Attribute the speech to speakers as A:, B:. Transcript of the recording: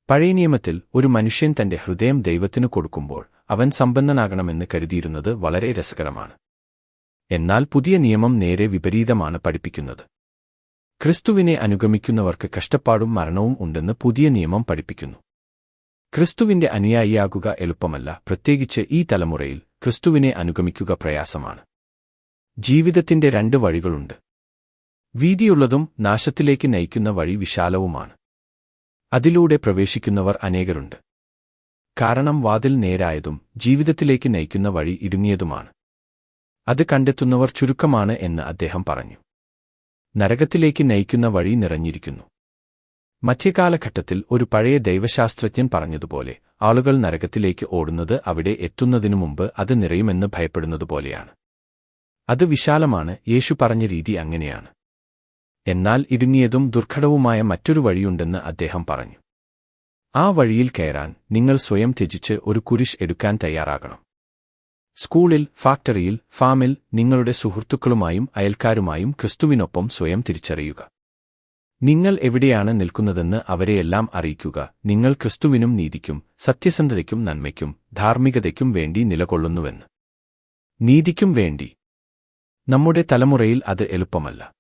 A: പഴയ നിയമത്തിൽ ഒരു മനുഷ്യൻ തന്റെ ഹൃദയം ദൈവത്തിനു കൊടുക്കുമ്പോൾ അവൻ സമ്പന്നനാകണമെന്ന് കരുതിയിരുന്നത് വളരെ രസകരമാണ്. എന്നാൽ പുതിയ നിയമം നേരെ വിപരീതമാണ് പഠിപ്പിക്കുന്നത്. ക്രിസ്തുവിനെ അനുഗമിക്കുന്നവർക്ക് കഷ്ടപ്പാടും മരണവും ഉണ്ടെന്ന് പുതിയ നിയമം പഠിപ്പിക്കുന്നു. ക്രിസ്തുവിന്റെ അനുയായിയാകുക എളുപ്പമല്ല, പ്രത്യേകിച്ച് ഈ തലമുറയിൽ ക്രിസ്തുവിനെ അനുഗമിക്കുക പ്രയാസമാണ്. ജീവിതത്തിന്റെ രണ്ട് വഴികളുണ്ട്. വീതിയുള്ളതും നാശത്തിലേക്ക് നയിക്കുന്ന വഴി വിശാലവുമാണ്. അതിലൂടെ പ്രവേശിക്കുന്നവർ അനേകരുണ്ട്. കാരണം വാതിൽ നേരായതും ജീവിതത്തിലേക്ക് നയിക്കുന്ന വഴി ഇടുങ്ങിയതുമാണ്. അത് കണ്ടെത്തുന്നവർ ചുരുക്കമാണ് എന്ന് അദ്ദേഹം പറഞ്ഞു. നരകത്തിലേക്ക് നയിക്കുന്ന വഴി നിറഞ്ഞിരിക്കുന്നു. മധ്യകാലഘട്ടത്തിൽ ഒരു പഴയ ദൈവശാസ്ത്രജ്ഞൻ പറഞ്ഞതുപോലെ, ആളുകൾ നരകത്തിലേക്ക് ഓടുന്നത് അവിടെ എത്തുന്നതിനു മുമ്പ് അത് നിറയുമെന്ന് ഭയപ്പെടുന്നതുപോലെയാണ്. അത് വിശാലമാണ്. യേശു പറഞ്ഞ രീതി അങ്ങനെയാണ്. എന്നാൽ ഇടുങ്ങിയതും ദുർഘടവുമായ മറ്റൊരു വഴിയുണ്ടെന്ന് അദ്ദേഹം പറഞ്ഞു. ആ വഴിയിൽ കയറാൻ നിങ്ങൾ സ്വയം ത്യജിച്ച് ഒരു കുരിശ് എടുക്കാൻ തയ്യാറാകണം. സ്കൂളിൽ, ഫാക്ടറിയിൽ, ഫാമിൽ, നിങ്ങളുടെ സുഹൃത്തുക്കളുമായും അയൽക്കാരുമായും ക്രിസ്തുവിനൊപ്പം സ്വയം തിരിച്ചറിയുക. നിങ്ങൾ എവിടെയാണ് നിൽക്കുന്നതെന്ന് അവരെയെല്ലാം അറിയിക്കുക. നിങ്ങൾ ക്രിസ്തുവിനും നീതിക്കും സത്യസന്ധതയ്ക്കും നന്മയ്ക്കും ധാർമ്മികതയ്ക്കും വേണ്ടി നിലകൊള്ളുന്നുവെന്ന്. നീതിക്കും വേണ്ടി. നമ്മുടെ തലമുറയിൽ അത് എളുപ്പമല്ല.